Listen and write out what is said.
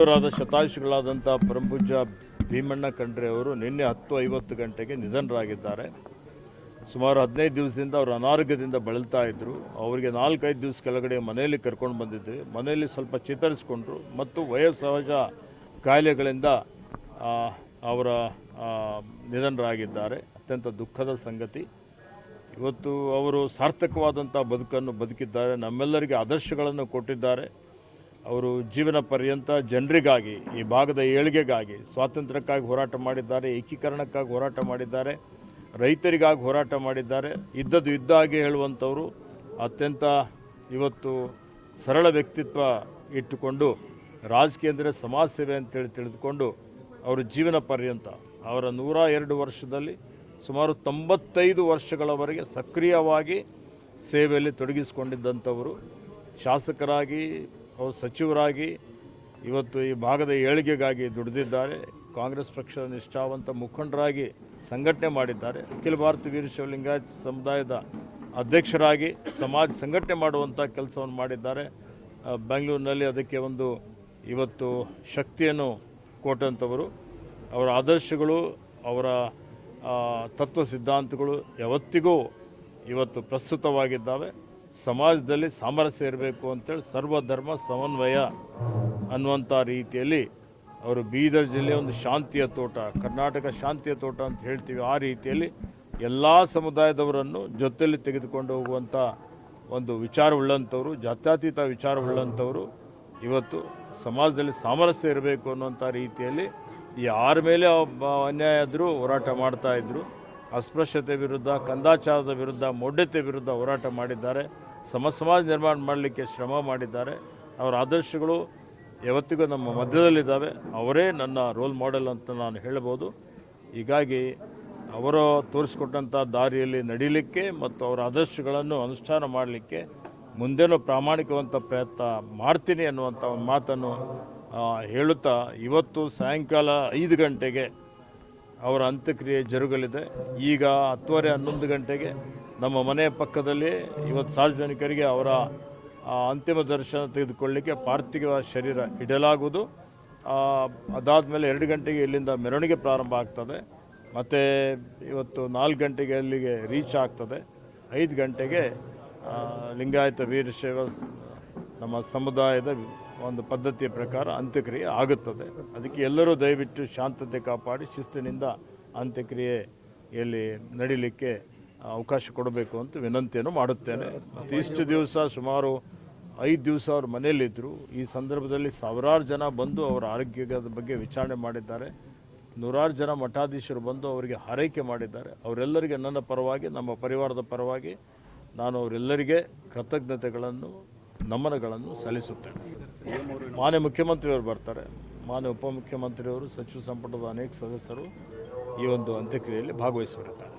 ಅವರಾದ ಶತಾಯುಷಿಗಳಾದಂಥ ಪರಮಪೂಜ್ಯ ಭೀಮಣ್ಣ ಖಂಡ್ರೆ ಅವರು ನಿನ್ನೆ 10:50 ಗಂಟೆಗೆ ನಿಧನರಾಗಿದ್ದಾರೆ. ಸುಮಾರು 15 ದಿವಸದಿಂದ ಅವರು ಅನಾರೋಗ್ಯದಿಂದ ಬಳಲ್ತಾ ಇದ್ದರು. ಅವರಿಗೆ 4-5 ದಿವಸ ಕೆಳಗಡೆ ಮನೆಯಲ್ಲಿ ಕರ್ಕೊಂಡು ಬಂದಿದ್ವಿ. ಮನೆಯಲ್ಲಿ ಸ್ವಲ್ಪ ಚೇತರಿಸಿಕೊಂಡ್ರು ಮತ್ತು ವಯೋಸಹಜ ಕಾಯಿಲೆಗಳಿಂದ ಅವರ ನಿಧನರಾಗಿದ್ದಾರೆ. ಅತ್ಯಂತ ದುಃಖದ ಸಂಗತಿ. ಇವತ್ತು ಅವರು ಸಾರ್ಥಕವಾದಂಥ ಬದುಕನ್ನು ಬದುಕಿದ್ದಾರೆ. ನಮ್ಮೆಲ್ಲರಿಗೆ ಆದರ್ಶಗಳನ್ನು ಕೊಟ್ಟಿದ್ದಾರೆ. ಅವರು ಜೀವನ ಪರ್ಯಂತ ಜನರಿಗಾಗಿ, ಈ ಭಾಗದ ಏಳಿಗೆಗಾಗಿ, ಸ್ವಾತಂತ್ರ್ಯಕ್ಕಾಗಿ ಹೋರಾಟ ಮಾಡಿದ್ದಾರೆ, ಏಕೀಕರಣಕ್ಕಾಗಿ ಹೋರಾಟ ಮಾಡಿದ್ದಾರೆ, ರೈತರಿಗಾಗಿ ಹೋರಾಟ ಮಾಡಿದ್ದಾರೆ. ಇದ್ದದ್ದು ಇದ್ದಾಗೆ ಹೇಳುವಂಥವರು. ಅತ್ಯಂತ ಇವತ್ತು ಸರಳ ವ್ಯಕ್ತಿತ್ವ ಇಟ್ಟುಕೊಂಡು ರಾಜಕೀಯ ಅಂದರೆ ಸಮಾಜ ಸೇವೆ ಅಂತೇಳಿ ತಿಳಿದುಕೊಂಡು ಅವರು ಜೀವನ ಪರ್ಯಂತ ಅವರ 102 ವರ್ಷದಲ್ಲಿ ಸುಮಾರು 95 ವರ್ಷಗಳವರೆಗೆ ಸಕ್ರಿಯವಾಗಿ ಸೇವೆಯಲ್ಲಿ ತೊಡಗಿಸಿಕೊಂಡಿದ್ದಂಥವರು. ಶಾಸಕರಾಗಿ, ಅವರು ಸಚಿವರಾಗಿ ಇವತ್ತು ಈ ಭಾಗದ ಏಳಿಗೆಗಾಗಿ ದುಡಿದಿದ್ದಾರೆ. ಕಾಂಗ್ರೆಸ್ ಪಕ್ಷದ ನಿಷ್ಠಾವಂತ ಮುಖಂಡರಾಗಿ ಸಂಘಟನೆ ಮಾಡಿದ್ದಾರೆ. ಅಖಿಲ ಭಾರತ ವೀರಶೈವ ಲಿಂಗಾಯತ ಸಮುದಾಯದ ಅಧ್ಯಕ್ಷರಾಗಿ ಸಮಾಜ ಸಂಘಟನೆ ಮಾಡುವಂಥ ಕೆಲಸವನ್ನು ಮಾಡಿದ್ದಾರೆ. ಬೆಂಗಳೂರಿನಲ್ಲಿ ಅದಕ್ಕೆ ಒಂದು ಇವತ್ತು ಶಕ್ತಿಯನ್ನು ಕೊಟ್ಟಂಥವರು. ಅವರ ಆದರ್ಶಗಳು, ಅವರ ತತ್ವ ಸಿದ್ಧಾಂತಗಳು ಯಾವತ್ತಿಗೂ ಇವತ್ತು ಪ್ರಸ್ತುತವಾಗಿದ್ದಾವೆ. ಸಮಾಜದಲ್ಲಿ ಸಾಮರಸ್ಯ ಇರಬೇಕು ಅಂತೇಳಿ ಸರ್ವಧರ್ಮ ಸಮನ್ವಯ ಅನ್ನುವಂಥ ರೀತಿಯಲ್ಲಿ ಅವರು ಬೀದರ್ ಜಿಲ್ಲೆಯ ಒಂದು ಶಾಂತಿಯ ತೋಟ, ಕರ್ನಾಟಕ ಶಾಂತಿಯ ತೋಟ ಅಂತ ಹೇಳ್ತೀವಿ. ಆ ರೀತಿಯಲ್ಲಿ ಎಲ್ಲ ಸಮುದಾಯದವರನ್ನು ಜೊತೆಯಲ್ಲಿ ತೆಗೆದುಕೊಂಡು ಹೋಗುವಂಥ ಒಂದು ವಿಚಾರವುಳ್ಳಂಥವ್ರು, ಜಾತ್ಯತೀತ ವಿಚಾರವುಳ್ಳಂಥವರು. ಇವತ್ತು ಸಮಾಜದಲ್ಲಿ ಸಾಮರಸ್ಯ ಇರಬೇಕು ಅನ್ನುವಂಥ ರೀತಿಯಲ್ಲಿ ಯಾರ ಮೇಲೆ ಅನ್ಯಾಯ ಆದರೂ ಹೋರಾಟ ಮಾಡ್ತಾಯಿದ್ರು. ಅಸ್ಪೃಶ್ಯತೆ ವಿರುದ್ಧ, ಕಂದಾಚಾರದ ವಿರುದ್ಧ, ಮೌಢ್ಯತೆ ವಿರುದ್ಧ ಹೋರಾಟ ಮಾಡಿದ್ದಾರೆ. ಸಮಾಜ ನಿರ್ಮಾಣ ಮಾಡಲಿಕ್ಕೆ ಶ್ರಮ ಮಾಡಿದ್ದಾರೆ. ಅವರ ಆದರ್ಶಗಳು ಯಾವತ್ತಿಗೂ ನಮ್ಮ ಮಧ್ಯದಲ್ಲಿದ್ದಾವೆ. ಅವರೇ ನನ್ನ ರೋಲ್ ಮಾಡೆಲ್ ಅಂತ ನಾನು ಹೇಳ್ಬೋದು. ಹೀಗಾಗಿ ಅವರು ತೋರಿಸ್ಕೊಟ್ಟಂಥ ದಾರಿಯಲ್ಲಿ ನಡೀಲಿಕ್ಕೆ ಮತ್ತು ಅವರ ಆದರ್ಶಗಳನ್ನು ಅನುಷ್ಠಾನ ಮಾಡಲಿಕ್ಕೆ ಮುಂದೇನೂ ಪ್ರಾಮಾಣಿಕವಂತ ಪ್ರಯತ್ನ ಮಾಡ್ತೀನಿ ಅನ್ನುವಂಥ ಒಂದು ಮಾತನ್ನು ಹೇಳುತ್ತಾ, ಇವತ್ತು ಸಾಯಂಕಾಲ 5 ಗಂಟೆಗೆ ಅವರ ಅಂತ್ಯಕ್ರಿಯೆ ಜರುಗಲಿದೆ. ಈಗ 10:30-11 ಗಂಟೆಗೆ ನಮ್ಮ ಮನೆಯ ಪಕ್ಕದಲ್ಲಿ ಇವತ್ತು ಸಾರ್ವಜನಿಕರಿಗೆ ಅವರ ಅಂತಿಮ ದರ್ಶನ ತೆಗೆದುಕೊಳ್ಳಲಿಕ್ಕೆ ಪಾರ್ಥಿವ ಶರೀರ ಇಡಲಾಗುವುದು. ಅದಾದಮೇಲೆ 2 ಗಂಟೆಗೆ ಇಲ್ಲಿಂದ ಮೆರವಣಿಗೆ ಪ್ರಾರಂಭ ಆಗ್ತದೆ. ಮತ್ತು ಇವತ್ತು 4 ಗಂಟೆಗೆ ಅಲ್ಲಿಗೆ ರೀಚ್ ಆಗ್ತದೆ. 5 ಗಂಟೆಗೆ ಲಿಂಗಾಯತ ವೀರಶೈವ ನಮ್ಮ ಸಮುದಾಯದ ಒಂದು ಪದ್ಧತಿಯ ಪ್ರಕಾರ ಅಂತ್ಯಕ್ರಿಯೆ ಆಗುತ್ತದೆ. ಅದಕ್ಕೆ ಎಲ್ಲರೂ ದಯವಿಟ್ಟು ಶಾಂತತೆ ಕಾಪಾಡಿ ಶಿಸ್ತಿನಿಂದ ಅಂತ್ಯಕ್ರಿಯೆಯಲ್ಲಿ ನಡೀಲಿಕ್ಕೆ ಅವಕಾಶ ಕೊಡಬೇಕು ಅಂತ ವಿನಂತಿಯನ್ನು ಮಾಡುತ್ತೇನೆ. ಮತ್ತು ಇಷ್ಟು ದಿವಸ ಸುಮಾರು 5 ದಿವಸ ಅವರು ಮನೆಯಲ್ಲಿದ್ದರು. ಈ ಸಂದರ್ಭದಲ್ಲಿ ಸಾವಿರಾರು ಜನ ಬಂದು ಅವರ ಆರೋಗ್ಯದ ಬಗ್ಗೆ ವಿಚಾರಣೆ ಮಾಡಿದ್ದಾರೆ. ನೂರಾರು ಜನ ಮಠಾಧೀಶರು ಬಂದು ಅವರಿಗೆ ಹಾರೈಕೆ ಮಾಡಿದ್ದಾರೆ. ಅವರೆಲ್ಲರಿಗೆ ನನ್ನ ಪರವಾಗಿ, ನಮ್ಮ ಪರಿವಾರದ ಪರವಾಗಿ ನಾನು ಅವರೆಲ್ಲರಿಗೆ ಕೃತಜ್ಞತೆಗಳನ್ನು, ನಮನಗಳನ್ನು ಸಲ್ಲಿಸುತ್ತೇನೆ. ಮಾನ್ಯ ಮುಖ್ಯಮಂತ್ರಿಯವರು ಬರ್ತಾರೆ, ಮಾನ್ಯ ಉಪಮುಖ್ಯಮಂತ್ರಿಯವರು, ಸಚಿವ ಸಂಪುಟದ ಅನೇಕ ಸದಸ್ಯರು ಈ ಒಂದು ಅಂತ್ಯಕ್ರಿಯೆಯಲ್ಲಿ ಭಾಗವಹಿಸುತ್ತಾರೆ.